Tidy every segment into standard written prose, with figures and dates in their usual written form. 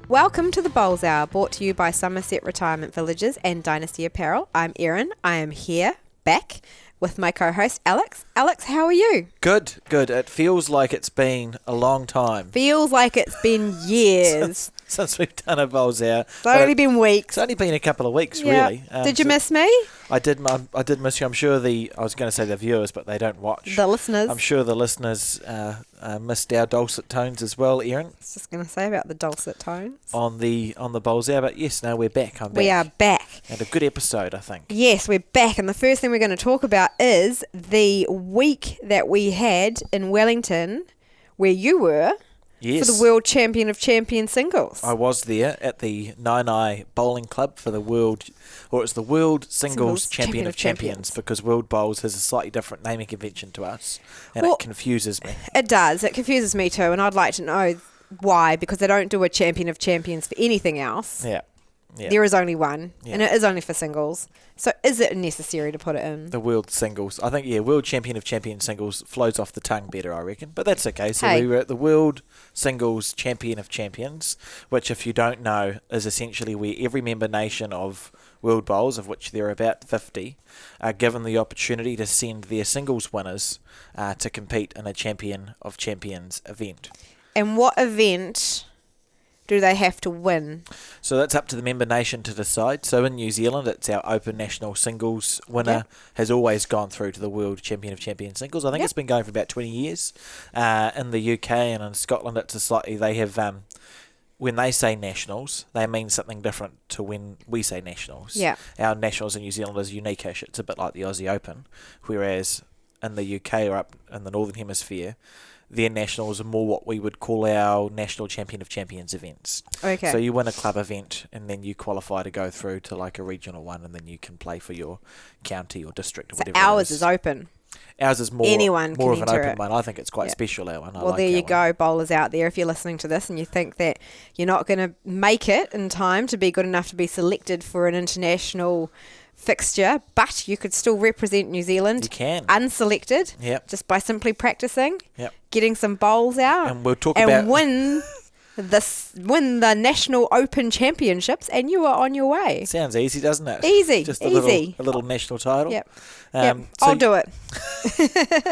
Welcome to the Bowls Hour, brought to you by Somerset Retirement Villages and Dynasty Apparel. I'm Erin. I am here, back, with my co-host Alex. Alex, how are you? Good. It feels like it's been a long time. Feels like it's been years. Since we've done a Bowls Hour. It's only been weeks. It's only been a couple of weeks, Yeah. really. Did you miss me? I did miss you. I'm sure I was going to say the viewers, but they don't watch. The listeners. I'm sure the listeners missed our dulcet tones as well, Erin. I was just going to say about the dulcet tones. On the Bowls Hour, but yes, no, we're back. I'm back. We are back. And a good episode, I think. Yes, we're back. And the first thing we're going to talk about is the week that we had in Wellington where you were. Yes. For the World Champion of Champions Singles. I was there at the Nine Bowling Club for the World Singles Champion of Champions, because World Bowls has a slightly different naming convention to us, and it confuses me. It does. It confuses me too, and I'd like to know why, because they don't do a Champion of Champions for anything else. Yeah. There is only one, and it is only for singles. So is it necessary to put it in? The World Singles. I think, World Champion of Champions Singles flows off the tongue better, I reckon. But that's okay. So we were at the World Singles Champion of Champions, which, if you don't know, is essentially where every member nation of World Bowls, of which there are about 50, are given the opportunity to send their singles winners to compete in a Champion of Champions event. And what event do they have to win? So that's up to the member nation to decide. So in New Zealand, it's our Open National Singles winner has always gone through to the World Champion of Champions Singles. I think it's been going for about 20 years. In the UK and in Scotland, they have, when they say nationals, they mean something different to when we say nationals. Yeah. Our nationals in New Zealand is unique-ish. It's a bit like the Aussie Open, whereas in the UK or up in the Northern Hemisphere, their nationals are more what we would call our National Champion of Champions events. Okay. So you win a club event and then you qualify to go through to like a regional one, and then you can play for your county or district or whatever. Ours is open. Ours is more of an open one. I think it's quite special, our one. Well, there you go, bowlers out there. If you're listening to this and you think that you're not going to make it in time to be good enough to be selected for an international fixture, but you could still represent New Zealand. You can. Unselected. Yep. Just by simply practicing. Yep. Getting some bowls out. And we'll talk about win the National Open Championships, and you are on your way. Sounds easy, doesn't it? Easy. Just easy. A little national title. Yep. So I'll do it.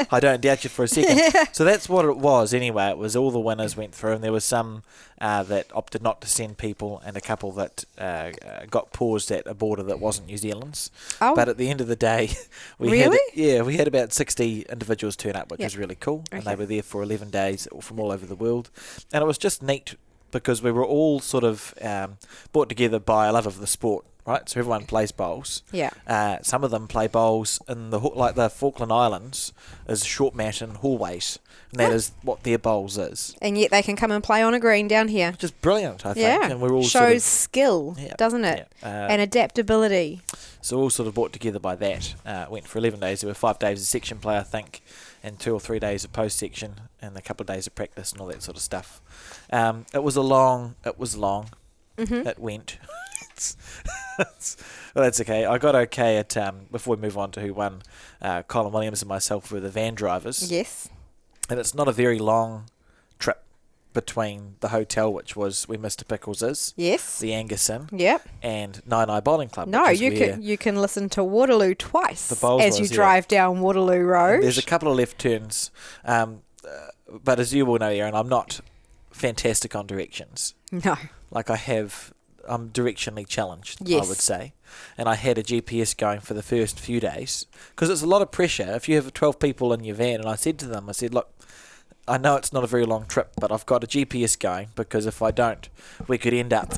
I don't doubt you for a second. So that's what it was anyway. It was all the winners went through, and there was some that opted not to send people, and a couple that got paused at a border that wasn't New Zealand's. Oh. But at the end of the day, we had about 60 individuals turn up, which was really cool. Okay. And they were there for 11 days from all over the world. And it was just neat because we were all sort of brought together by a love of the sport. Right, so everyone plays bowls. Yeah. Some of them play bowls in the Falkland Islands is short mat and hallways, and that is what their bowls is. And yet they can come and play on a green down here. Which is brilliant, I think. Yeah. And we're all shows skill, doesn't it? Yeah. And adaptability. So all sort of brought together by that. Went for 11 days. There were 5 days of section play, I think, and 2 or 3 days of post section, and a couple of days of practice and all that sort of stuff. It was long. Mm-hmm. It went. Well, that's okay. I got okay at, before we move on to who won, Colin Williams and myself were the van drivers. Yes. And it's not a very long trip between the hotel, which was where Mr. Pickles is. Yes. The Angus Inn. Yep. And Nine Bowling Club. No, you can listen to Waterloo twice as you was, drive down Waterloo Road. And there's a couple of left turns. But as you will know, Erin, I'm not fantastic on directions. No. Like I'm directionally challenged, yes. I would say. And I had a GPS going for the first few days because it's a lot of pressure if you have 12 people in your van. And I said to them, look, I know it's not a very long trip, but I've got a GPS going because if I don't, we could end up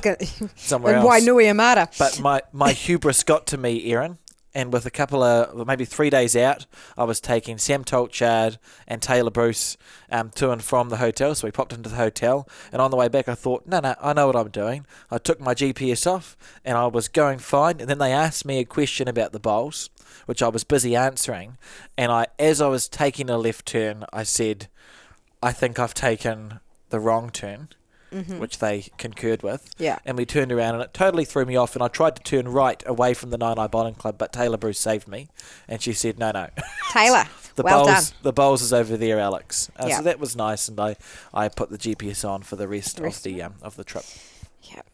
somewhere else. Wainui Amara. But my hubris got to me, Erin. And with a couple of, maybe 3 days out, I was taking Sam Tolchard and Taylor Bruce to and from the hotel. So we popped into the hotel. And on the way back, I thought, no, I know what I'm doing. I took my GPS off and I was going fine. And then they asked me a question about the bowls, which I was busy answering. And as I was taking a left turn, I said, I think I've taken the wrong turn. Mm-hmm. Which they concurred with. Yeah. And we turned around and it totally threw me off and I tried to turn right away from the Nine Bowling Club, but Taylor Bruce saved me and she said, no. Taylor, done. The bowls is over there, Alex. Yeah. So that was nice and I put the GPS on for the rest of the trip. Yep.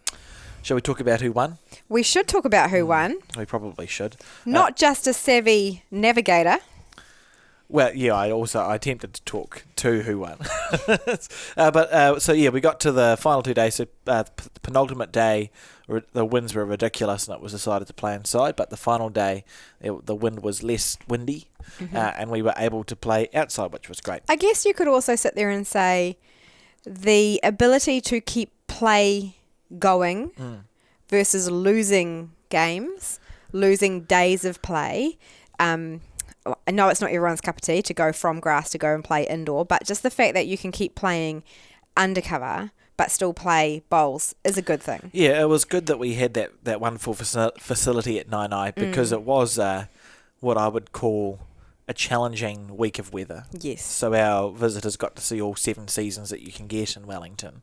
Shall we talk about who won? We should talk about who won. We probably should. Not just a savvy navigator. Well, yeah, I attempted to talk to who won. So we got to the final 2 days. So the penultimate day, the winds were ridiculous and it was decided to play inside. But the final day, the wind was less windy and we were able to play outside, which was great. I guess you could also sit there and say the ability to keep play going versus losing games, losing days of play. I know it's not everyone's cup of tea to go from grass to go and play indoor, but just the fact that you can keep playing undercover but still play bowls is a good thing. Yeah, it was good that we had that wonderful facility at Nainai because it was what I would call a challenging week of weather. Yes. So our visitors got to see all 7 seasons that you can get in Wellington.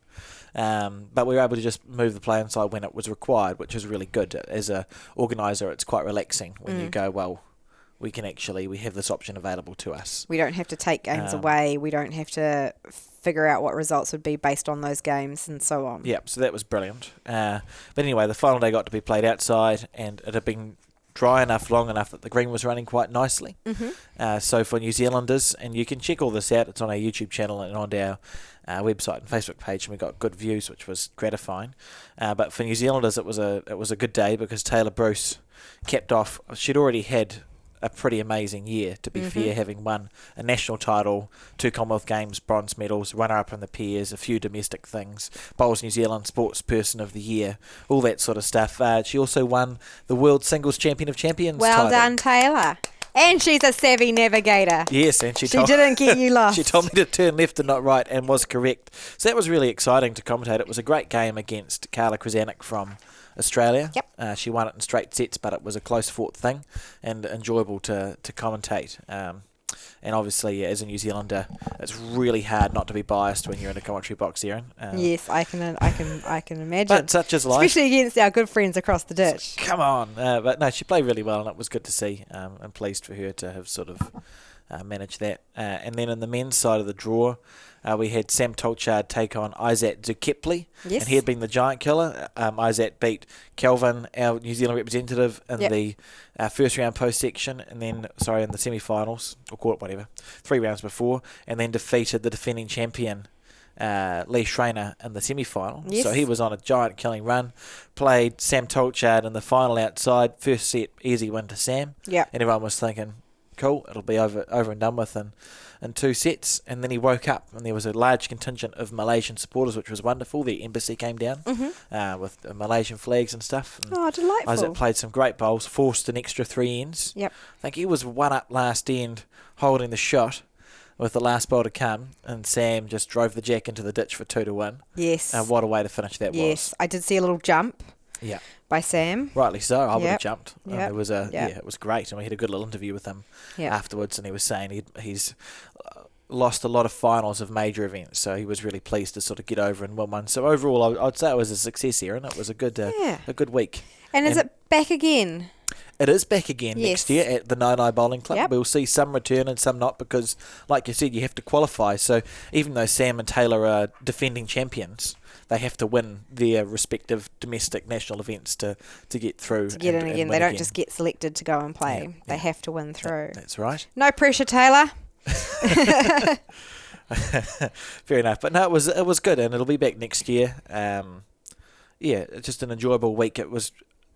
But we were able to just move the play inside when it was required, which is really good. As a organiser, it's quite relaxing when you go, well, we have this option available to us. We don't have to take games away. We don't have to figure out what results would be based on those games and so on. Yeah, so that was brilliant. But anyway, the final day got to be played outside and it had been dry enough, long enough that the green was running quite nicely. So for New Zealanders, and you can check all this out, it's on our YouTube channel and on our website and Facebook page, and we got good views, which was gratifying. But for New Zealanders, it was a good day because Taylor Bruce capped off. She'd already had a pretty amazing year, to be fair, having won a national title, 2 Commonwealth Games bronze medals, runner-up in the pairs, a few domestic things, Bowls New Zealand Sports Person of the Year, all that sort of stuff. She also won the World Singles Champion of Champions Well title. done, Taylor. And she's a savvy navigator. Yes, and she didn't get you lost. She told me to turn left and not right and was correct. So that was really exciting to commentate. It was a great game against Carla Krasanik from Australia. Yep. She won it in straight sets, but it was a close fought thing and enjoyable to commentate. And obviously, as a New Zealander, it's really hard not to be biased when you're in a commentary box, Erin. Yes, I can imagine. But such is life. Especially against our good friends across the ditch. Come on. But no, she played really well, and it was good to see. I'm pleased for her to have sort of managed that. And then in the men's side of the draw, we had Sam Tolchard take on Isaac Zukepli, and he had been the giant killer. Isaac beat Kelvin, our New Zealand representative, in the first round post section, and then, in the semi-finals, or call it whatever, 3 rounds before, and then defeated the defending champion, Lee Schreiner, in the semi-final. Yes. So he was on a giant killing run, played Sam Tolchard in the final outside, first set, easy win to Sam, and everyone was thinking, cool, it'll be over and done with in 2 sets, and then he woke up and there was a large contingent of Malaysian supporters, which was wonderful. The embassy came down with Malaysian flags and stuff. And delightful. Isaac played some great bowls, forced an extra 3 ends. Yep. I think he was 1 up last end, holding the shot with the last bowl to come, and Sam just drove the jack into the ditch for 2-1. Yes. And what a way to finish that was. Yes, I did see a little jump. Yeah. By Sam. Rightly so. I would have jumped. Yep. It was it was great, and we had a good little interview with him afterwards, and he was saying he's lost a lot of finals of major events, so he was really pleased to sort of get over and win one. So overall, I'd say it was a success here, and it was a good week. And is it back again? It is back again next year at the Nainai Bowling Club. Yep. We'll see some return and some not because, like you said, you have to qualify. So even though Sam and Taylor are defending champions, they have to win their respective domestic national events to get through. To get in again. They don't just get selected to go and play. They have to win through. That's right. No pressure, Taylor. Fair enough. But no, it was good, and it'll be back next year. Just an enjoyable week. It was,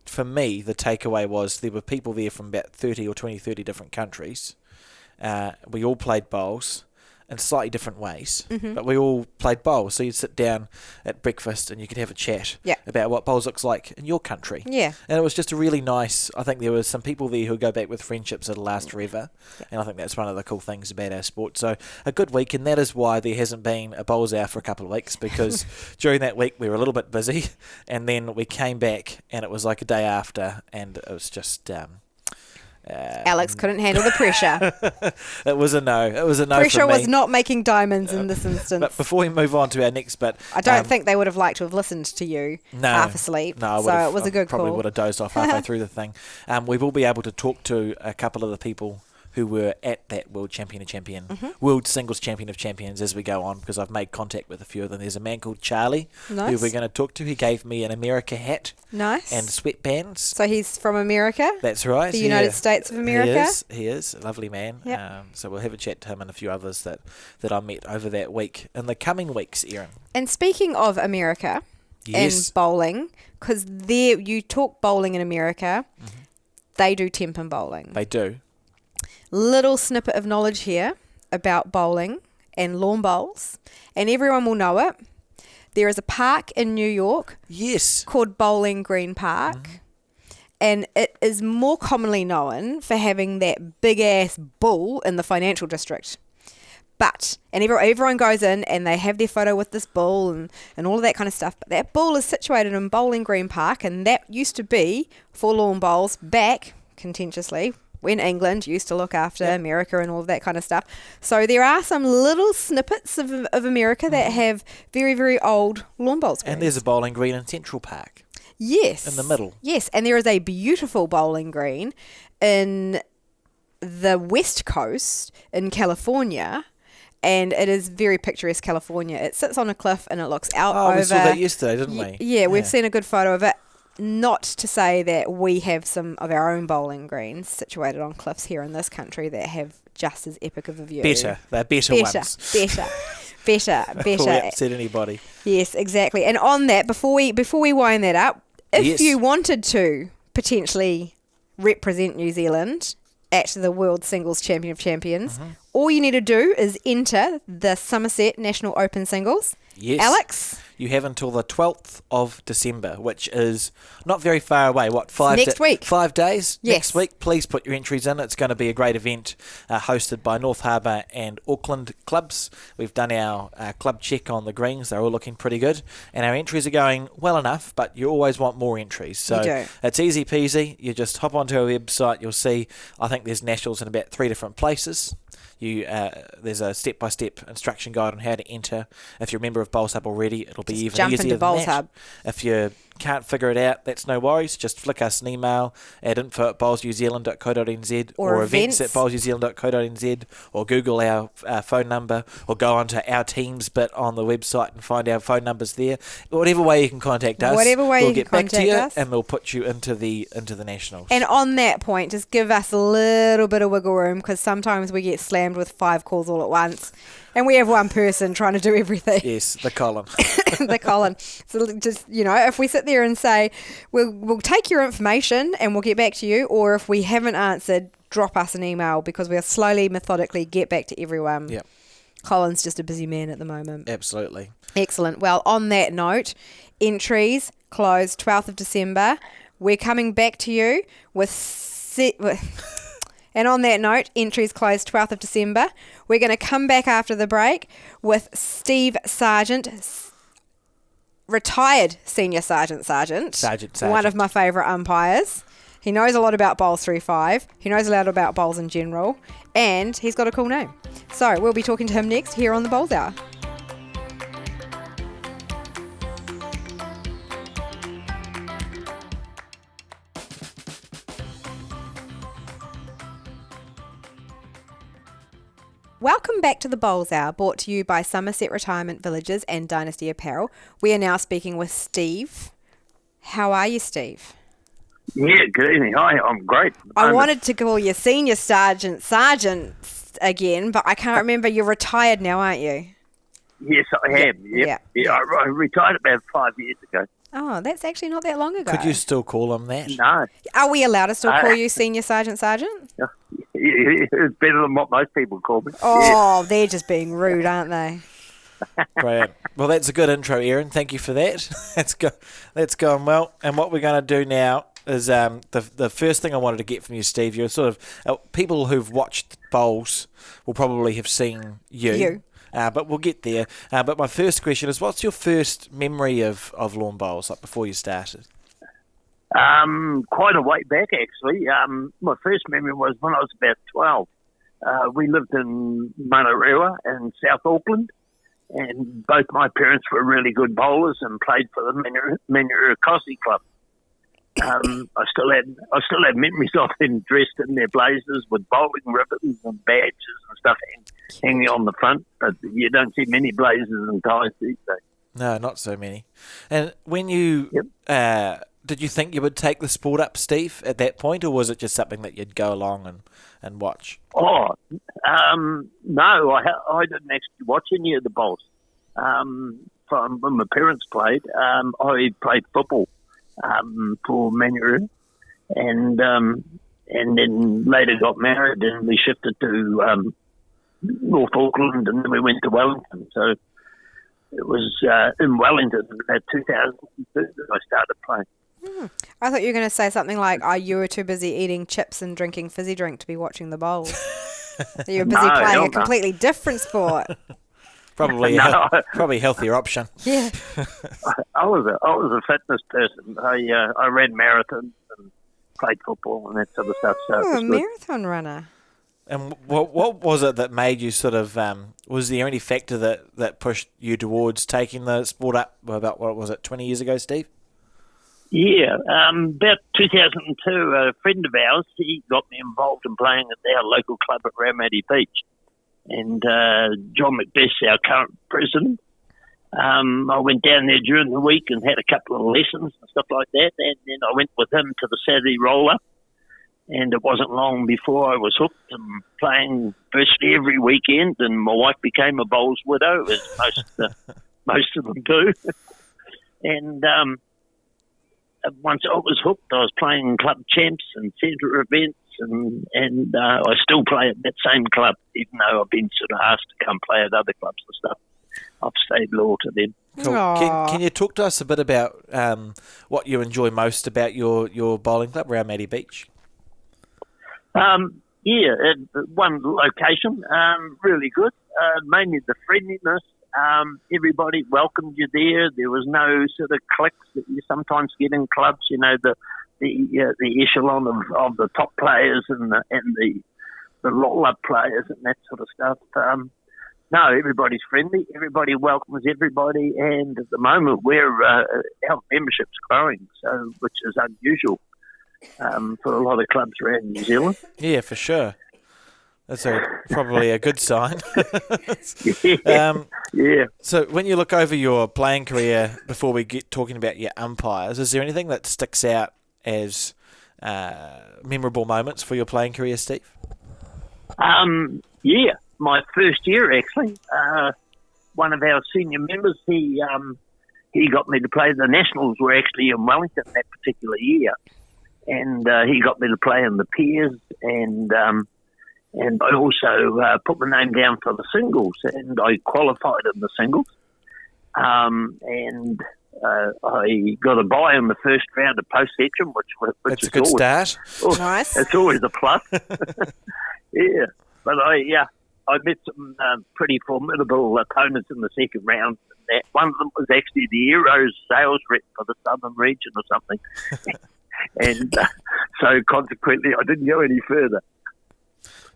for me, the takeaway was there were people there from about 30 different countries. We all played bowls in slightly different ways, but we all played bowls. So you'd sit down at breakfast and you could have a chat about what bowls looks like in your country. Yeah. And it was just a really nice, I think there were some people there who go back with friendships that'll last forever. Yeah. And I think that's one of the cool things about our sport. So a good week, and that is why there hasn't been a bowls hour for a couple of weeks, because during that week we were a little bit busy, and then we came back and it was like a day after, and it was just... Alex couldn't handle the pressure. It was a no. Pressure from me. Was not making diamonds in this instance. But before we move on to our next bit, I don't think they would have liked to have listened to you half asleep. No, so it was a good probably call. would have dozed off halfway through the thing. We will be able to talk to a couple of the people who were at that World Singles Champion of Champions as we go on, because I've made contact with a few of them. There's a man called Charlie who we're going to talk to. He gave me an America hat. Nice. And sweatbands. So he's from America? That's right. The United States of America? He is. A lovely man. Yep. So we'll have a chat to him and a few others that I met over that week. In the coming weeks, Erin. And speaking of America and bowling, because you talk bowling in America, they do Tempin bowling. They do. Little snippet of knowledge here about bowling and lawn bowls, and everyone will know it. There is a park in New York called Bowling Green Park, and it is more commonly known for having that big-ass bull in the financial district. And everyone goes in and they have their photo with this bull and all of that kind of stuff. But that bull is situated in Bowling Green Park, and that used to be for lawn bowls back, contentiously, when England used to look after America and all of that kind of stuff. So there are some little snippets of America that have very, very old lawn bowls. And there's a bowling green in Central Park. Yes. In the middle. Yes, and there is a beautiful bowling green in the West Coast in California. And it is very picturesque, California. It sits on a cliff and it looks out over... Oh, we saw that yesterday, didn't we? Yeah, we've seen a good photo of it. Not to say that we have some of our own bowling greens situated on cliffs here in this country that have just as epic of a view. Better. They're better ones. Better. Before we upset anybody. Yes, exactly. And on that, before we wind that up, if you wanted to potentially represent New Zealand at the World Singles Champion of Champions, all you need to do is enter the Somerset National Open Singles. Yes. Alex? You have until the 12th of December, which is not very far away. What, 5 next week? 5 days Yes. next week. Please put your entries in. It's going to be a great event hosted by North Harbour and Auckland clubs. We've done our club check on the greens. They're all looking pretty good. And our entries are going well enough, but you always want more entries. So You do. it's easy peasy. You just hop onto our website. You'll see, I think there's nationals in about 3 different places. There's a step-by-step instruction guide on how to enter. If you're a member of Bowls Hub already, it'll be even jump easier into than Bowls that. Hub. If you can't figure it out, that's no worries. Just flick us an email at info@bowlsnewzealand.co.nz or events@bowlsnewzealand.co.nz, or Google our phone number, or go onto our Teams bit on the website and find our phone numbers there. Whatever way you can contact us, we'll get back to you and we'll put you into the nationals. And on that point, just give us a little bit of wiggle room, because sometimes we get slammed with 5 calls all at once. And we have one person trying to do everything. Yes, the Colin. The Colin. So just, if we sit there and say, we'll take your information and we'll get back to you, or if we haven't answered, drop us an email, because we'll slowly, methodically get back to everyone. Yep. Colin's just a busy man at the moment. Absolutely. Excellent. Well, on that note, entries close 12th of December. We're coming back to you and on that note, entries close 12th of December. We're going to come back after the break with Steve Sargent, retired Senior Sergeant. One of my favourite umpires. He knows a lot about Bowls 3-5. He knows a lot about bowls in general. And he's got a cool name. So we'll be talking to him next here on the Bowls Hour. Welcome back to the Bowls Hour, brought to you by Somerset Retirement Villages and Dynasty Apparel. We are now speaking with Steve. How are you, Steve? Yeah, good evening. Hi, I'm great. I wanted to call you Senior Sergeant again, but I can't remember. You're retired now, aren't you? Yes, I am. Yeah. I retired about 5 years ago. Oh, that's actually not that long ago. Could you still call him that? No. Are we allowed to still call you Senior Sergeant? It's better than what most people call me. Oh, they're just being rude, aren't they? Brilliant. Well, that's a good intro, Erin. Thank you for that. That's going well. And what we're going to do now is the first thing I wanted to get from you, Steve. You're sort of people who've watched Bowls will probably have seen you. But we'll get there. But my first question is, what's your first memory of lawn bowls, like before you started? Quite a way back, actually. My first memory was when I was about 12. We lived in Manarewa in South Auckland, and both my parents were really good bowlers and played for the Manarewa Cossie Club. I still had memories of them dressed in their blazers with bowling ribbons and badges and stuff hanging on the front. But you don't see many blazers and ties these days. No, not so many. And when you did you think you would take the sport up, Steve, at that point, or was it just something that you'd go along and watch? Oh, no, I didn't actually watch any of the bowls. From when my parents played, I played football for Manurew, and then later got married, and we shifted to North Auckland, and then we went to Wellington. So it was in Wellington in 2002 that I started playing. I thought you were going to say something like, you were too busy eating chips and drinking fizzy drink to be watching the bowls. You were busy playing a completely different sport. Probably probably healthier option. Yeah. I was a fitness person. I ran marathons and played football and that sort of stuff. So a marathon runner. And what was it that made you sort of, was there any factor that pushed you towards taking the sport up about, 20 years ago, Steve? Yeah, about 2002, a friend of ours, he got me involved in playing at our local club at Raumati Beach. And John McBess, our current president, I went down there during the week and had a couple of lessons and stuff like that. And then I went with him to the Saturday roll-up. And it wasn't long before I was hooked and playing virtually every weekend. And my wife became a bowls widow, as most of them do. And once I was hooked, I was playing club champs and centre events, and I still play at that same club, even though I've been sort of asked to come play at other clubs and stuff. I've stayed loyal to them. Cool. Can you talk to us a bit about what you enjoy most about your bowling club, Raumati Beach? At one location, really good. Mainly the friendliness. Everybody welcomed you there. There was no sort of cliques that you sometimes get in clubs. You know, the echelon of the top players and the roll-up players and that sort of stuff. No, everybody's friendly. Everybody welcomes everybody, and at the moment our membership's growing, so which is unusual for a lot of clubs around New Zealand. Yeah, for sure. That's probably a good sign. Yeah. So when you look over your playing career, before we get talking about your umpires, is there anything that sticks out as memorable moments for your playing career, Steve? Yeah, my first year actually. One of our senior members, he got me to play. The Nationals were actually in Wellington that particular year, and he got me to play in the Peers and I also put my name down for the singles, and I qualified in the singles. And I got a bye in the first round of post-section, which That's is a good always, start. Nice. It's always a plus. Yeah, but I met some pretty formidable opponents in the second round. One of them was actually the Heroes sales rep for the Southern region or something. And so consequently, I didn't go any further.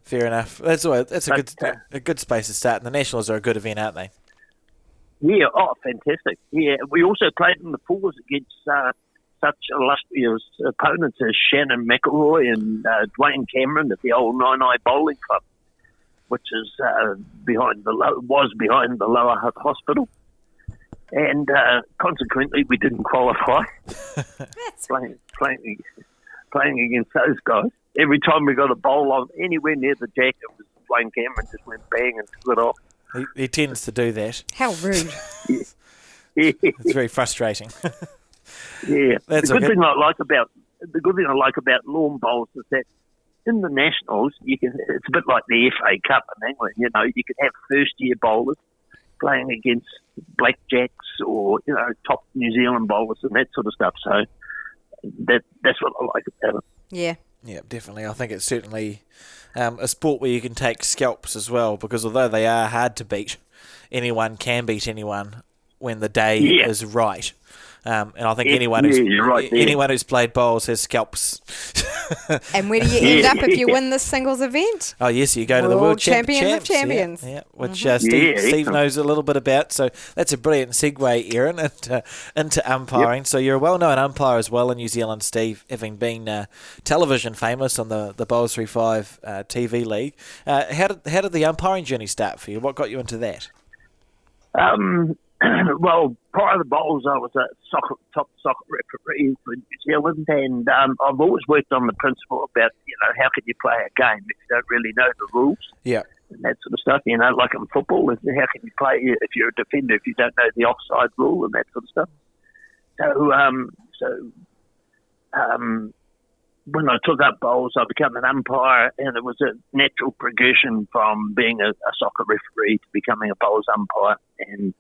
Fair enough. That's a good space to start. And the Nationals are a good event, aren't they? Yeah, fantastic. Yeah, we also played in the fours against such illustrious opponents as Shannon McElroy and Dwayne Cameron at the old Nine Eye Bowling Club, which is behind the Lower Hutt Hospital. And consequently, we didn't qualify. Playing against those guys. Every time we got a bowl on anywhere near the jack, it was Dwayne Cameron just went bang and took it off. He tends to do that. How rude. Yeah. It's very frustrating. Yeah. That's the good thing I like about lawn bowls is that in the Nationals, it's a bit like the FA Cup in England. You know, you can have first-year bowlers playing against blackjacks or top New Zealand bowlers and that sort of stuff. So that's what I like about it. Yeah. Yeah, definitely. I think it's certainly a sport where you can take scalps as well, because although they are hard to beat, anyone can beat anyone when the day is right. And I think anyone who's played bowls has scalps And where do you end up if you win this singles event? Oh, yes, you go to the World Champion of Champs. Champions. Yeah, which Steve knows a little bit about. So that's a brilliant segue, Erin, into umpiring. Yep. So you're a well-known umpire as well in New Zealand, Steve, having been television famous on the Bowls 3-5 TV league. How did the umpiring journey start for you? What got you into that? Well, prior to the Bowls, I was a top soccer referee for New Zealand, and I've always worked on the principle about, how can you play a game if you don't really know the rules? Yeah. And that sort of stuff, like in football, how can you play if you're a defender if you don't know the offside rule and that sort of stuff? So, when I took up Bowls, I became an umpire, and it was a natural progression from being a soccer referee to becoming a Bowls umpire. And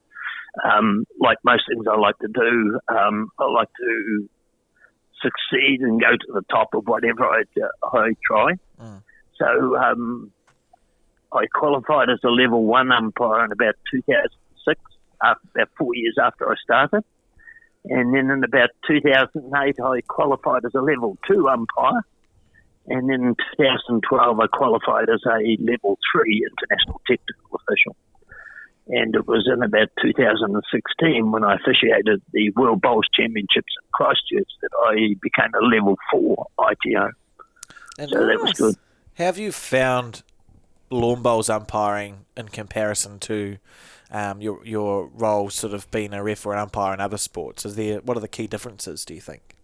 like most things I like to do, I like to succeed and go to the top of whatever I try. So I qualified as a level 1 umpire in about 2006, about 4 years after I started. And then in about 2008, I qualified as a level 2 umpire. And then in 2012, I qualified as a level 3 international technical official. And it was in about 2016 when I officiated the World Bowls Championships in Christchurch that I became a level 4 ITO. So that was good. How have you found lawn bowls umpiring in comparison to your role sort of being a ref or an umpire in other sports? What are the key differences, do you think?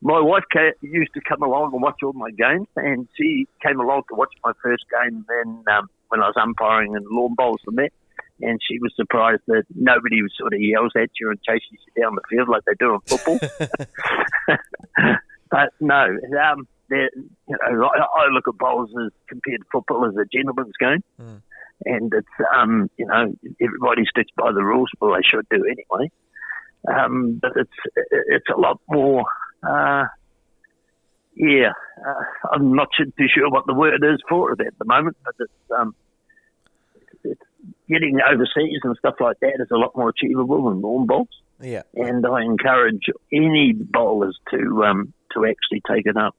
My wife used to come along and watch all my games, and she came along to watch my first game then when I was umpiring in lawn bowls and that, and she was surprised that nobody sort of yells at you and chases you down the field like they do in football. But no, I look at bowls as compared to football as a gentleman's game, and it's everybody sticks by the rules. Well, they should do anyway. But it's a lot more. I'm not too sure what the word is for it at the moment, but it's getting overseas and stuff like that is a lot more achievable than lawn bowls. Yeah, and I encourage any bowlers to actually take it up.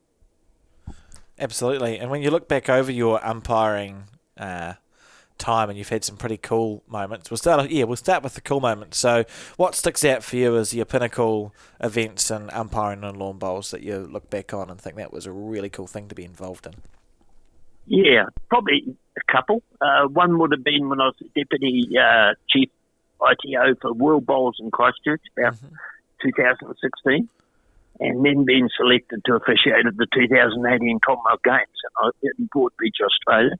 Absolutely. And when you look back over your umpiring time, and you've had some pretty cool moments, we'll start with the cool moments. So what sticks out for you as your pinnacle events in umpiring and lawn bowls that you look back on and think that was a really cool thing to be involved in? Yeah, probably a couple. One would have been when I was Deputy Chief ITO for World Bowls in Christchurch about 2016, and then being selected to officiate at the 2018 Commonwealth Games in Port Beach, Australia.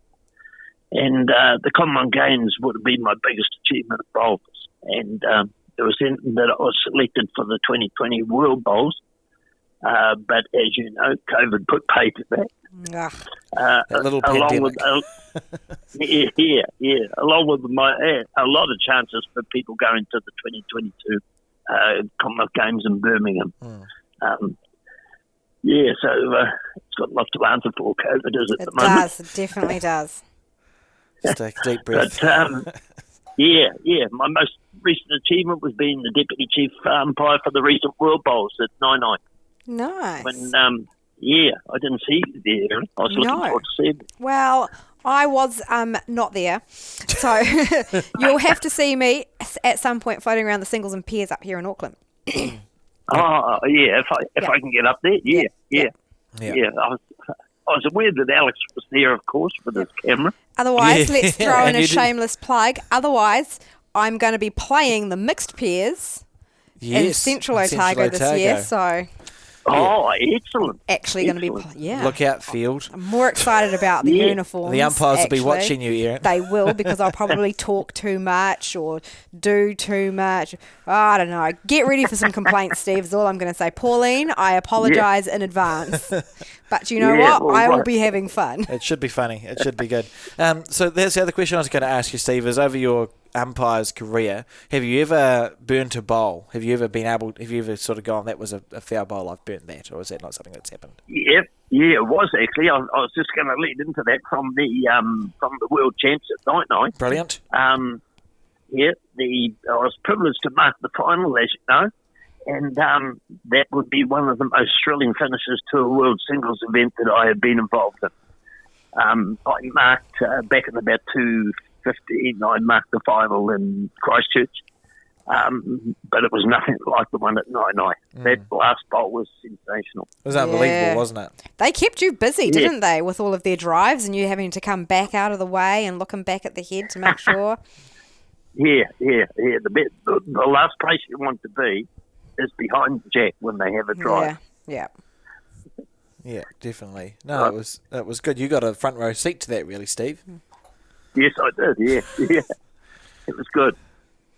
And the Commonwealth Games would have been my biggest achievement of bowls. And it was then that I was selected for the 2020 World Bowls. But as you know, COVID put pay to that. That little pandemic. Along with a lot of chances for people going to the 2022 Commonwealth Games in Birmingham. So it's got lots to answer for, COVID is at the moment. It definitely does. Take a deep breath. But, my most recent achievement was being the Deputy Chief Umpire for the recent World Bowls at 9-9. Nice. When, I didn't see you there. I was looking forward to seeing you. Well, I was not there. So you'll have to see me at some point floating around the singles and pairs up here in Auckland. If I can get up there, I was aware that Alex was there, of course, with his camera. Otherwise, let's throw in a shameless plug. Otherwise, I'm going to be playing the mixed pairs in Central Otago this year. So, excellent! Actually, going to be Look out, field. I'm more excited about the uniforms. The umpires will be watching you, Erin. They will, because I'll probably talk too much or do too much. I don't know. Get ready for some complaints, Steve, is all I'm going to say. Pauline, I apologise in advance. But you know what? Well, I will be having fun. It should be funny. It should be good. So there's the other question I was going to ask you, Steve, is over your umpire's career, have you ever burnt a bowl? Have you ever sort of gone, that was a foul bowl, I've burnt that, or is that not something that's happened? Yeah, it was actually. I was just going to lead into that from the World Champs at 9-9. Brilliant. I was privileged to mark the final, as you know, And that would be one of the most thrilling finishes to a World Singles event that I have been involved in. I marked, back in about 2015, I marked the final in Christchurch. But it was nothing like the one at Nai. That last bowl was sensational. It was unbelievable, wasn't it? They kept you busy, didn't they, with all of their drives and you having to come back out of the way and looking back at the head to make sure? Yeah. The last place you want to be is behind the jack when they have a drive. Yeah. Yeah, definitely. No, it was good. You got a front row seat to that, really, Steve. Yes, I did, yeah. It was good.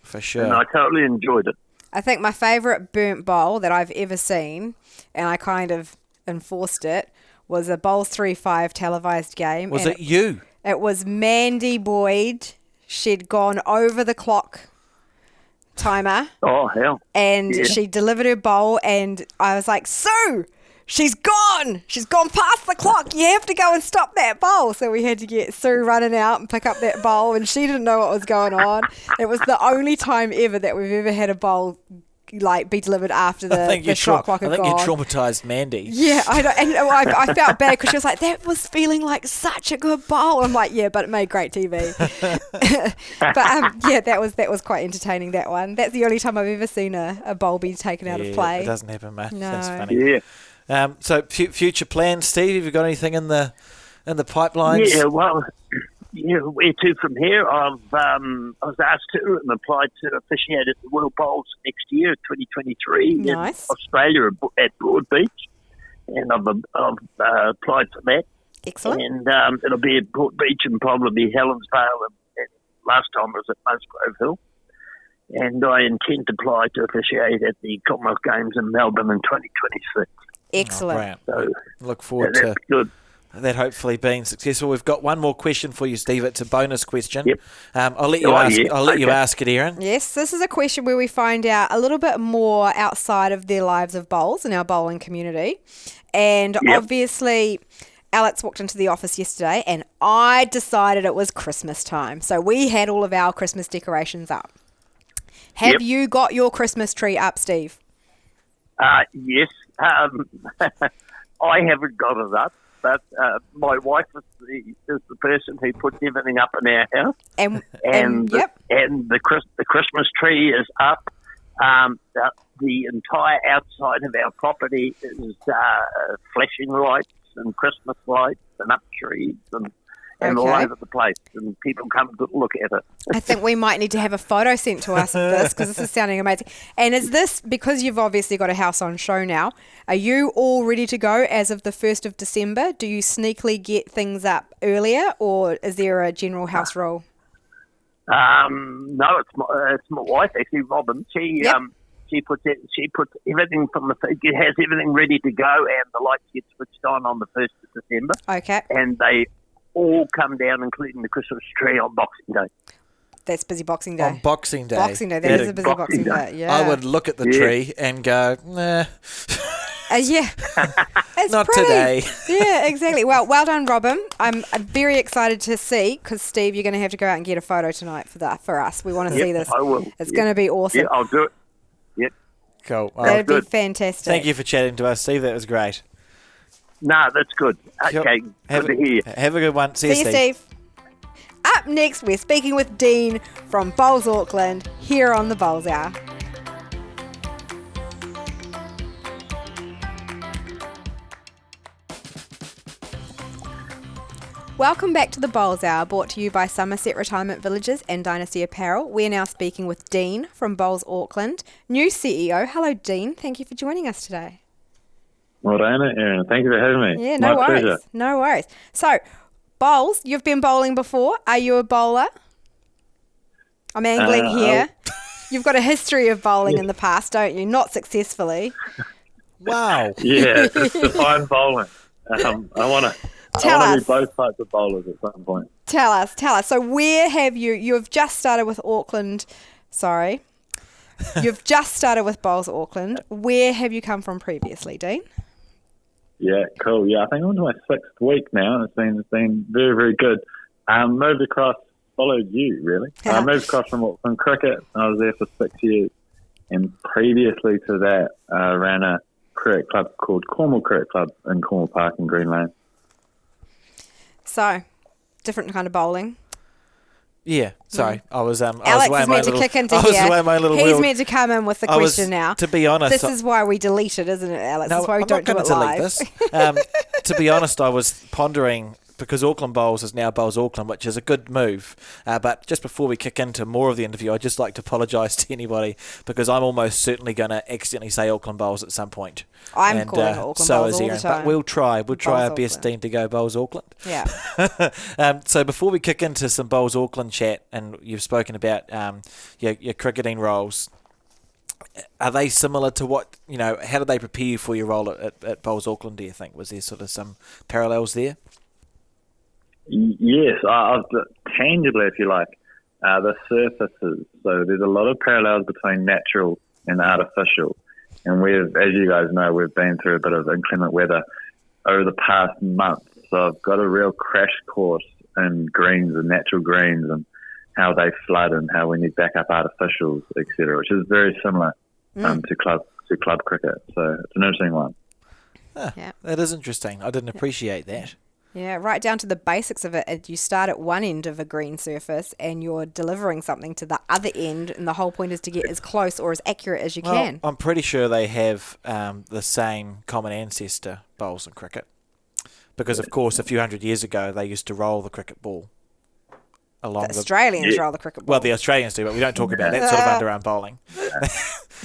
For sure. And I totally enjoyed it. I think my favourite burnt bowl that I've ever seen, and I kind of enforced it, was a Bowls 3-5 televised game. Was it you? It was Mandy Boyd. She'd gone over the clock timer. Oh, hell. And she delivered her bowl, and I was like, Sue, she's gone. She's gone past the clock. You have to go and stop that bowl. So we had to get Sue running out and pick up that bowl, and she didn't know what was going on. It was the only time ever that we've ever had a bowl be delivered after the shot clock had gone. I think you traumatised Mandy. Yeah, I know, and I felt bad because she was like, that was feeling like such a good bowl. I'm like, yeah, but it made great TV. But that was quite entertaining, that one. That's the only time I've ever seen a bowl be taken out of play. It doesn't happen much. No. That's funny. Yeah. So future plans, Steve? Have you got anything in the pipelines? Yeah, well, where to from here? I was asked to and applied to officiate at the World Bowls next year, 2023, nice. in Australia at Broadbeach, and I've applied for that. Excellent. And it'll be at Broadbeach and probably Helensvale, and last time it was at Musgrove Hill. And I intend to apply to officiate at the Commonwealth Games in Melbourne in 2026. Excellent. So look forward to that hopefully being successful. We've got one more question for you, Steve. It's a bonus question. Yep. I'll let you ask. I'll let you ask it, Erin. Yes, this is a question where we find out a little bit more outside of their lives of bowls in our bowling community. And obviously, Alex walked into the office yesterday, and I decided it was Christmas time, so we had all of our Christmas decorations up. Have you got your Christmas tree up, Steve? Yes. I haven't got it up, but my wife is the person who puts everything up in our house. And the Christmas tree is up. The entire outside of our property is flashing lights and Christmas lights and up trees and all over the place, and people come to look at it. I think we might need to have a photo sent to us of this, because this is sounding amazing. And is this, because you've obviously got a house on show now, are you all ready to go as of the 1st of December? Do you sneakily get things up earlier, or is there a general house rule? No, it's my wife, actually, Robin. She puts everything has everything ready to go, and the lights get switched on the 1st of December. Okay. And they all come down, including the Christmas tree, on Boxing Day. That's busy Boxing Day. On Boxing Day. Boxing Day. That is a busy Boxing Day. Yeah. I would look at the tree and go, nah. It's not pretty. Today. Yeah, exactly. Well done, Robin. I'm very excited to see, because Steve, you're going to have to go out and get a photo tonight for us. We want to see this. I will. It's going to be awesome. Yeah, I'll do it. Yep. Cool. That'd be fantastic. Thank you for chatting to us, Steve. That was great. No, that's good. Okay, good to hear. Have a good one. See you, Steve. Up next, we're speaking with Dean from Bowls Auckland here on the Bowls Hour. Welcome back to the Bowls Hour, brought to you by Somerset Retirement Villages and Dynasty Apparel. We're now speaking with Dean from Bowls Auckland, new CEO. Hello, Dean. Thank you for joining us today. Well done, Erin. Thank you for having me. Yeah, no My worries. pleasure. No worries. So, bowls, you've been bowling before. Are you a bowler? I'm angling here. You've got a history of bowling in the past, don't you? Not successfully. Wow. Yeah, it's fine bowling. I want to be both types of bowlers at some point. Tell us. So where have you've just started with Auckland, you've just started with Bowls Auckland. Where have you come from previously, Dean? Yeah, cool. Yeah, I think I'm into my 6th week now. It's been very, very good. Moved across, followed you, really. I moved across from Auckland Cricket. I was there for 6 years. And previously to that, ran a cricket club called Cornwall Cricket Club in Cornwall Park in Green Lane. So, different kind of bowling. Yeah, sorry. I was Alex away is meant to kick into I was here. away my little He's wheel. meant to come in with the question now. To be honest, This is why we delete it, isn't it, Alex? no, That's why we I'm don't not do going it to delete live. this. To be honest, I was pondering, because Auckland Bowls is now Bowls Auckland, which is a good move. But just before we kick into more of the interview, I'd just like to apologise to anybody, because I'm almost certainly going to accidentally say Auckland Bowls at some point. I'm calling it Auckland so Bowls is all Erin. the time. But we'll try Bowls our best, Auckland. Dean, to go Bowls Auckland. Yeah. So before we kick into some Bowls Auckland chat, and you've spoken about your cricketing roles, are they similar to what, how did they prepare you for your role at Bowls Auckland, do you think? Was there sort of some parallels there? Yes, tangibly, if you like, the surfaces. So there's a lot of parallels between natural and artificial. And as you guys know, we've been through a bit of inclement weather over the past month. So I've got a real crash course in greens and natural greens and how they flood and how we need backup artificials, etc., which is very similar to club cricket. So it's an interesting one. Yeah. That is interesting. I didn't appreciate that. Yeah, right down to the basics of it. You start at one end of a green surface and you're delivering something to the other end, and the whole point is to get as close or as accurate as you can. I'm pretty sure they have the same common ancestor, bowls and cricket. Because, of course, a few hundred years ago, they used to roll the cricket ball along The Australians roll the cricket ball. Well, the Australians do, but we don't talk about that sort of underarm bowling.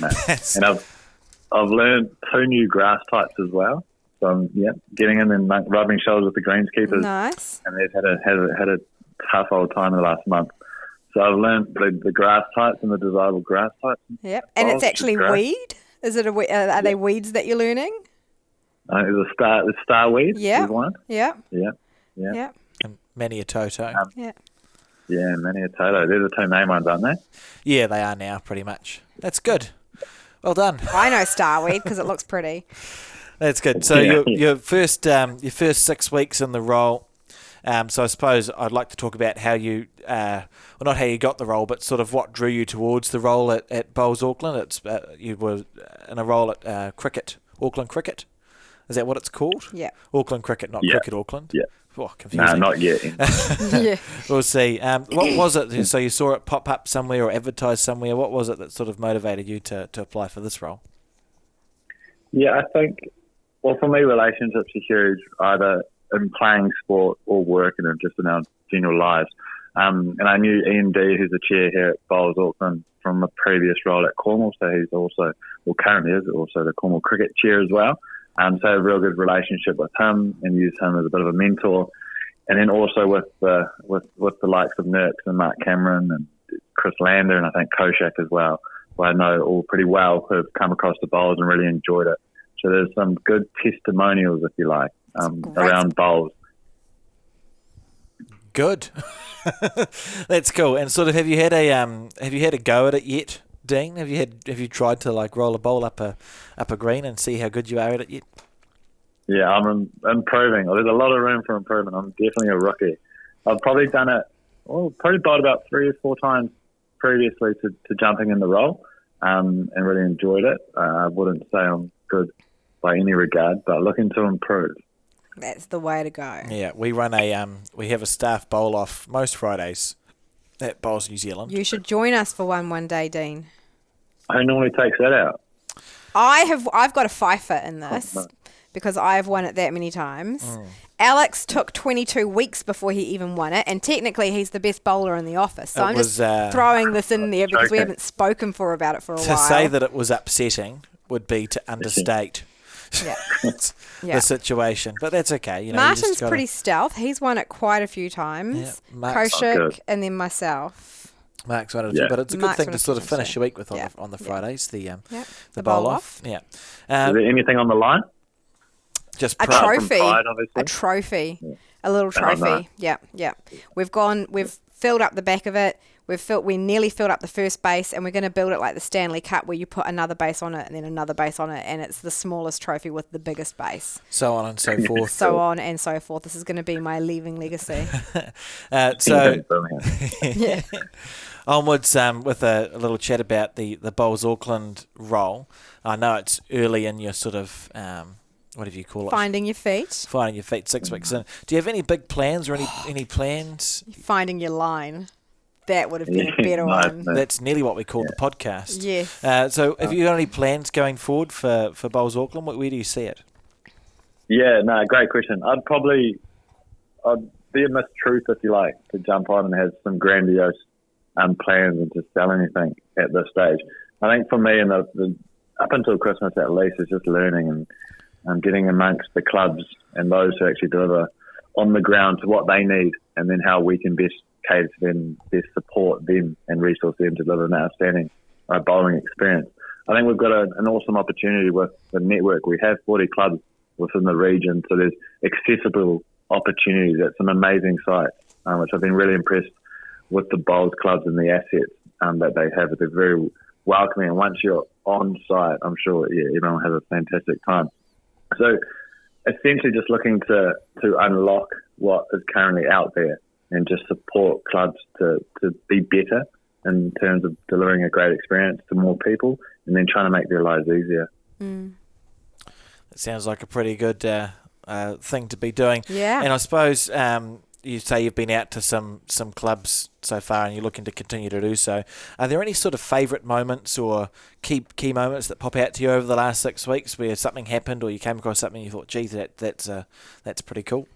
No. And I've learned 2 new grass types as well. So I'm getting in and rubbing shoulders with the greenskeepers. Nice. And they've had a tough old time in the last month. So I've learned the grass types and the desirable grass types. Yep. And it's actually weed? Is it are they weeds that you're learning? There's the star weed. Yeah. Is one. Yeah. Yeah. Yeah. And many a toto. Yeah. Yeah, many a toto. They're the 2 main ones, aren't they? Yeah, they are now, pretty much. That's good. Well done. I know starweed because it looks pretty. That's good. So your first 6 weeks in the role. So I suppose I'd like to talk about how you, not how you got the role, but sort of what drew you towards the role at Bowls Auckland. It's you were in a role at cricket, Auckland Cricket. Is that what it's called? Yeah. Auckland Cricket, not Cricket Auckland. Yeah. Oh, confusing. No, not yet. Yeah. We'll see. What was it? So you saw it pop up somewhere or advertised somewhere. What was it that sort of motivated you to apply for this role? Yeah, I think, well, for me, relationships are huge, either in playing sport or work and just in our general lives. And I knew Ian D, who's the chair here at Bowls Auckland, from a previous role at Cornwall. So he's also, currently is also the Cornwall cricket chair as well. So a real good relationship with him and use him as a bit of a mentor. And then also with the likes of Nurks and Mark Cameron and Chris Lander and I think Koshak as well, who I know all pretty well, who have come across the bowls and really enjoyed it. So there's some good testimonials, if you like, around bowls. Good. That's cool. And sort of, have you had a go at it yet, Dean? Have you tried to like roll a bowl up a green and see how good you are at it yet? Yeah, I'm improving. There's a lot of room for improvement. I'm definitely a rookie. I've probably done it, probably bowled about 3 or 4 times previously to jumping in the role, and really enjoyed it. I wouldn't say I'm good by any regard, but looking to improve. That's the way to go. Yeah, we run we have a staff bowl off most Fridays at Bowls New Zealand. You should join us for one day, Dean. Who normally takes that out? I've got a fifer in this because I've won it that many times. Alex took 22 weeks before he even won it, and technically he's the best bowler in the office. So I'm just throwing this in there because we haven't spoken about it for a while. To say that it was upsetting would be to understate the situation, but that's okay. Martin's pretty stealth. He's won it quite a few times. Yeah, Koshik and then myself. Mark's won it, but it's a good thing to sort of finish your week with on the Fridays. The bowl off. Yeah. Is there anything on the line? Just a trophy. Pride, a little trophy. Oh, no. Yeah. We've filled up the back of it. We nearly filled up the first base, and we're going to build it like the Stanley Cup, where you put another base on it and then another base on it, and it's the smallest trophy with the biggest base. So on and so forth. So on and so forth. This is going to be my leaving legacy. Onwards with a little chat about the Bowls Auckland role. I know it's early in your sort of, whatever you call it? Finding your feet. Finding your feet 6 weeks in. Do you have any big plans or any plans? Finding your line. That would have been a better Nice, one. mate. That's nearly what we call the podcast. Yes. So have you got any plans going forward for Bowls Auckland? Where do you see it? Yeah, no, great question. I'd be a mistruth, if you like, to jump on and have some grandiose plans and to sell anything at this stage. I think for me, up until Christmas at least, it's just learning and getting amongst the clubs and those who actually deliver on the ground to what they need, and then how we can best cater to them, best support them and resource them to deliver an outstanding bowling experience. I think we've got an awesome opportunity with the network. We have 40 clubs within the region, so there's accessible opportunities at some amazing sites, which I've been really impressed with the bowls clubs and the assets that they have. They're very welcoming, and once you're on site, I'm sure everyone will have a fantastic time. So essentially just looking to unlock what is currently out there and just support clubs to be better in terms of delivering a great experience to more people, and then trying to make their lives easier. It sounds like a pretty good thing to be doing. Yeah. And I suppose you say you've been out to some clubs so far and you're looking to continue to do so. Are there any sort of favourite moments or key moments that pop out to you over the last 6 weeks where something happened or you came across something and you thought, geez, that's pretty cool?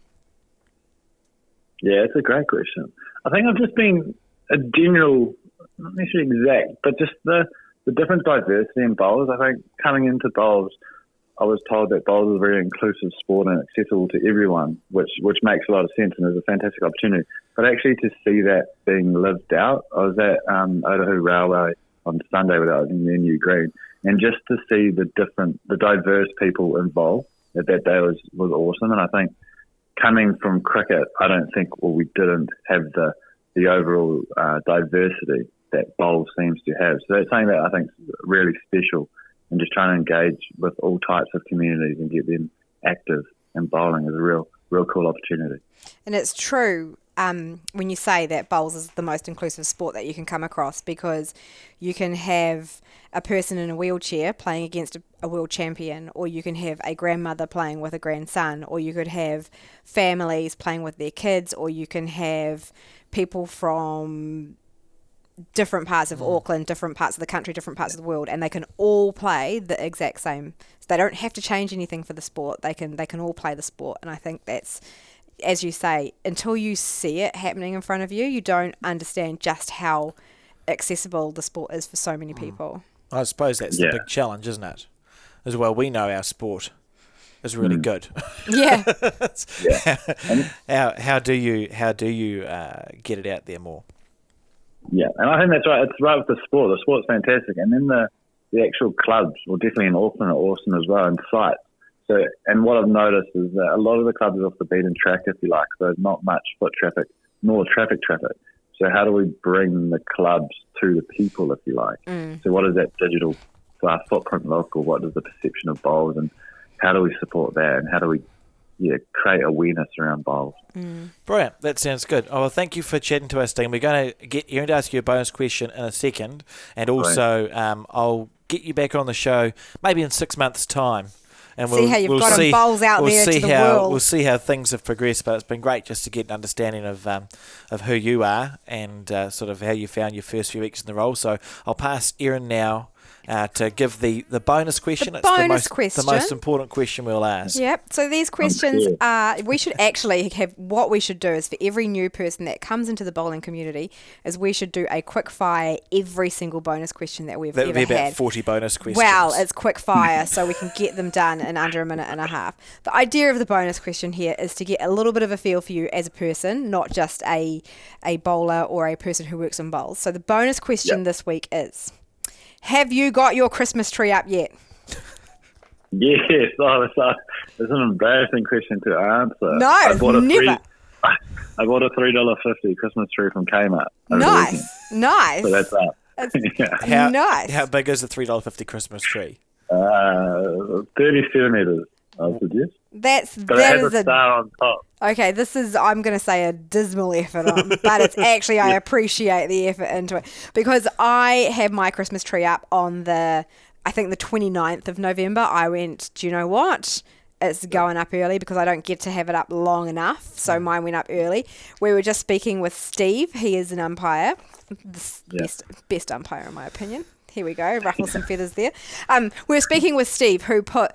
Yeah, it's a great question. I think I've just been a general, not necessarily exact, but just the different diversity in bowls. I think coming into bowls, I was told that bowls is a very inclusive sport and accessible to everyone, which makes a lot of sense and is a fantastic opportunity. But actually to see that being lived out, I was at Otahu Railway on Sunday with our new green, and just to see the diverse people involved that day was awesome. And I think coming from cricket, I don't think, we didn't have the overall diversity that bowls seems to have. So that's something that I think is really special, and just trying to engage with all types of communities and get them active in bowling is a real cool opportunity. And it's true when you say that bowls is the most inclusive sport that you can come across, because you can have a person in a wheelchair playing against a world champion, or you can have a grandmother playing with a grandson, or you could have families playing with their kids, or you can have people from different parts of Auckland, different parts of the country, different parts of the world, and they can all play the exact same. So they don't have to change anything for the sport. They can all play the sport. And I think that's, as you say, until you see it happening in front of you, you don't understand just how accessible the sport is for so many people. I suppose that's the big challenge, isn't it? As well, we know our sport is really good. Yeah. How do you get it out there more? Yeah, and I think that's right. It's right with the sport. The sport's fantastic, and then the actual clubs, definitely in Auckland, are awesome as well, and sites. So, and what I've noticed is that a lot of the clubs are off the beaten track, if you like. So there's not much foot traffic, nor traffic. So how do we bring the clubs to the people, if you like? So what does that digital footprint look, or what does the perception of bowls, and how do we support that, and how do we create awareness around bowls? Brilliant. That sounds good. Oh, well, thank you for chatting to us, Dean. We're going to get Erin to ask you a bonus question in a second, and also I'll get you back on the show maybe in 6 months' time. And see how you've got bowls out there to the world. We'll see how things have progressed, but it's been great just to get an understanding of who you are and sort of how you found your first few weeks in the role. So I'll pass Erin now to give the bonus question. It's the most important question we'll ask. Yep. So these questions we should actually have, what we should do is for every new person that comes into the bowling community is we should do a quick fire every single bonus question that we've ever had. That would be about 40 bonus questions. Well, it's quick fire, so we can get them done in under a minute and a half. The idea of the bonus question here is to get a little bit of a feel for you as a person, not just a bowler or a person who works in bowls. So the bonus question this week is, have you got your Christmas tree up yet? Yes. It's an embarrassing question to answer. No, never. I bought a $3.50 Christmas tree from Kmart. Nice. So that's up. Nice. How big is the $3.50 Christmas tree? 30 centimetres. I suggest. That it has is a star on top. Okay, this is, I'm going to say, a dismal effort on, but it's actually, I appreciate the effort into it, because I had my Christmas tree up on I think the 29th of November. I went, do you know what? It's going up early because I don't get to have it up long enough, so mine went up early. We were just speaking with Steve. He is an umpire, best umpire in my opinion. Here we go, ruffle some feathers there. We're speaking with Steve, who put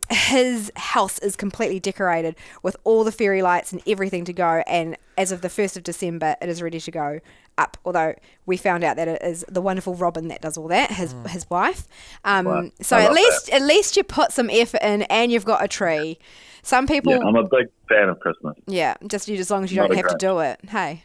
his house is completely decorated with all the fairy lights and everything to go, and as of the 1st of December, it is ready to go up. Although we found out that it is the wonderful Robin that does all that, his wife. Wow. So at least you put some effort in, and you've got a tree. Some people, Yeah, I'm a big fan of Christmas. yeah, just as long as you Not don't a have to Grinch. do it. Hey.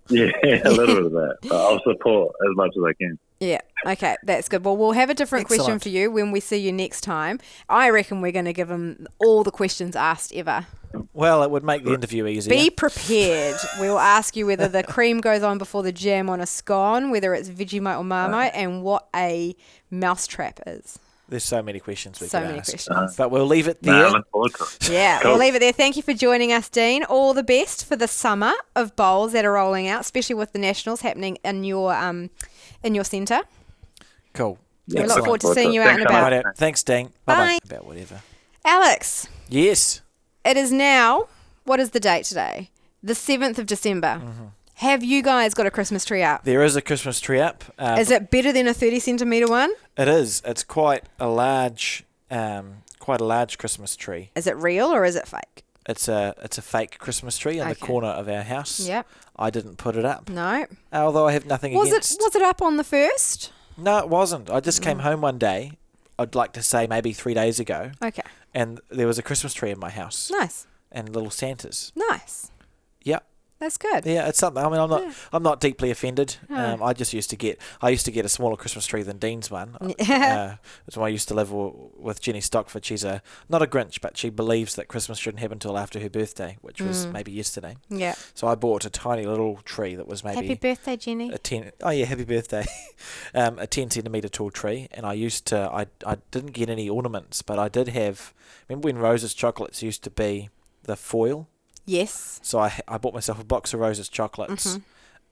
Yeah, a little bit of that. But I'll support as much as I can. Yeah, okay, that's good. Well, we'll have a different question Excellent. for you when we see you next time. I reckon we're going to give them all the questions asked ever. Well, it would make the interview easier. Be prepared. We will ask you whether the cream goes on before the jam on a scone, whether it's Vegemite or Marmite, and what a mousetrap is. There's so many questions we So could many ask. questions. But we'll leave it No, there. I look forward to it. Yeah, Cool. we'll leave it there. Thank you for joining us, Dean. All the best for the summer of bowls that are rolling out, especially with the Nationals happening in your centre. Cool. We look Excellent. forward to seeing you out and Thanks so about. Righto. Thanks, Dean. Bye. Bye-bye. About whatever. Alex, Yes. it is now, what is the date today? The 7th of December. Mm-hmm. Have you guys got a Christmas tree up? There is a Christmas tree up. Is it better than a 30 centimetre one? It is. It's quite a large Christmas tree. Is it real or is it fake? It's a fake Christmas tree in the Okay. corner of our house. Yep. I didn't put it up. No. Although I have nothing Was against. it up on the 1st? No, it wasn't. I just came home one day. I'd like to say maybe 3 days ago, Okay. and there was a Christmas tree in my house Nice. and little Santas. Nice. Yeah. That's good. Yeah, it's something. I mean, I'm not deeply offended. No. I used to get a smaller Christmas tree than Dean's one. Yeah. That's why I used to live with Jenny Stockford. She's not a Grinch, but she believes that Christmas shouldn't happen until after her birthday, which was maybe yesterday. Yeah. So I bought a tiny little tree that was maybe Happy birthday, Jenny. a 10. Oh yeah, happy birthday! A 10 centimetre tall tree, and I used to. I didn't get any ornaments, but I did have. Remember when Rose's chocolates used to be the foil? Yes. So I bought myself a box of Rose's chocolates,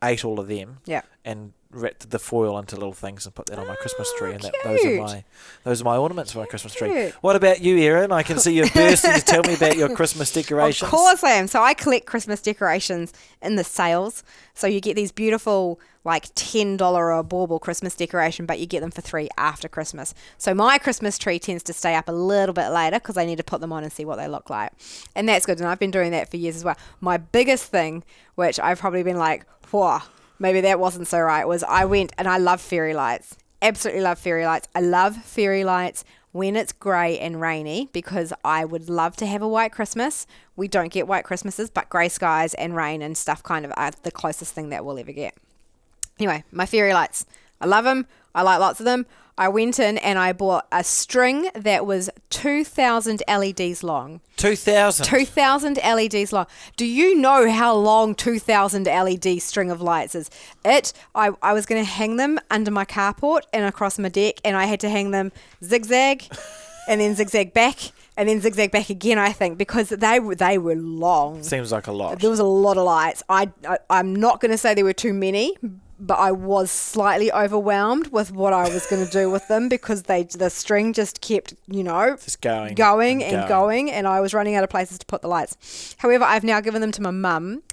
ate all of them, Yeah. and wrapped the foil into little things and put that on my Christmas tree. And cute. those are my ornaments for my Christmas tree. Cute. What about you, Erin? I can see you're bursting to tell me about your Christmas decorations. Of course I am. So I collect Christmas decorations in the sales. So you get these beautiful, like $10 or a bauble Christmas decoration, but you get them for $3 after Christmas. So my Christmas tree tends to stay up a little bit later because I need to put them on and see what they look like. And that's good. And I've been doing that for years as well. My biggest thing, which I've probably been like, whoa, maybe that wasn't so right, was I went and I love fairy lights. Absolutely love fairy lights. I love fairy lights when it's grey and rainy because I would love to have a white Christmas. We don't get white Christmases, but grey skies and rain and stuff kind of are the closest thing that we'll ever get. Anyway, my fairy lights. I love them. I like lots of them. I went in and I bought a string that was 2,000 LEDs long. 2,000. 2,000 LEDs long. Do you know how long 2,000 LED string of lights is? I was going to hang them under my carport and across my deck, and I had to hang them zigzag and then zigzag back and then zigzag back again, I think, because they were long. Seems like a lot. There was a lot of lights. I'm not going to say there were too many, but I was slightly overwhelmed with what I was going to do with them because the string just kept, Just going and I was running out of places to put the lights. However, I've now given them to my mum,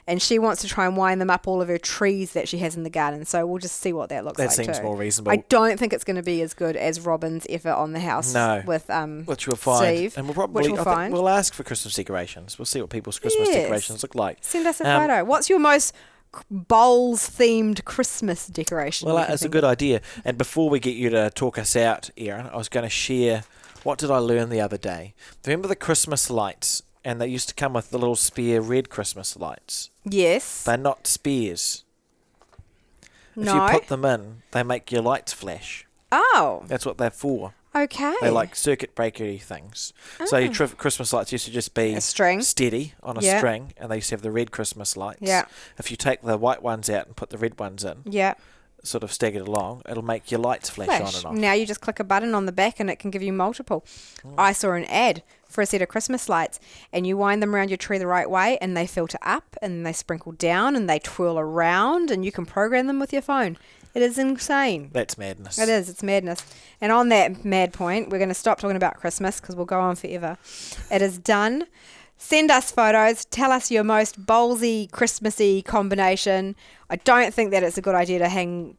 and she wants to try and wind them up all of her trees that she has in the garden. So we'll just see what that looks like. That seems too. more reasonable. I don't think it's going to be as good as Robin's effort on the house with which we'll find. Steve, And we'll probably which we'll find. we'll ask for Christmas decorations. We'll see what people's Christmas Yes. decorations look like. Send us a photo. What's your most bowls-themed Christmas decoration? Well, you can that's a think good of? idea. And before we get you to talk us out, Erin, I was going to share what did I learn the other day. Remember the Christmas lights? And they used to come with the little spare red Christmas lights. Yes. They're not spares. If No. you put them in, they make your lights flash. Oh, That's what they're for. okay. They're like circuit breakery things. So your Christmas lights used to just be A string. steady on a Yeah. string, and they used to have the red Christmas lights. Yeah. If you take the white ones out and put the red ones in, Yeah. sort of staggered along, it'll make your lights flash on and off. Now you just click a button on the back and it can give you multiple. I saw an ad for a set of Christmas lights, and you wind them around your tree the right way and they filter up and they sprinkle down and they twirl around, and you can program them with your phone. It is insane. That's madness. It is. It's madness. And on that mad point, we're going to stop talking about Christmas because we'll go on forever. It is done. Send us photos. Tell us your most bowlsy, Christmassy combination. I don't think that it's a good idea to hang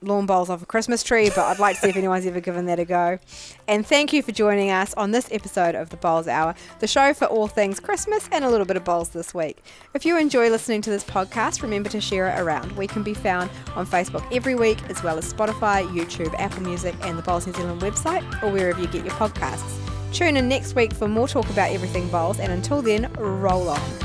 lawn bowls off a Christmas tree, but I'd like to see if anyone's ever given that a go. And thank you for joining us on this episode of the Bowls Hour, the show for all things Christmas and a little bit of bowls this week. If you enjoy listening to this podcast, remember to share it around. We can be found on Facebook every week, as well as Spotify, YouTube, Apple Music, and the Bowls New Zealand website, or wherever you get your podcasts. Tune in next week for more talk about everything bowls, and until then, roll on.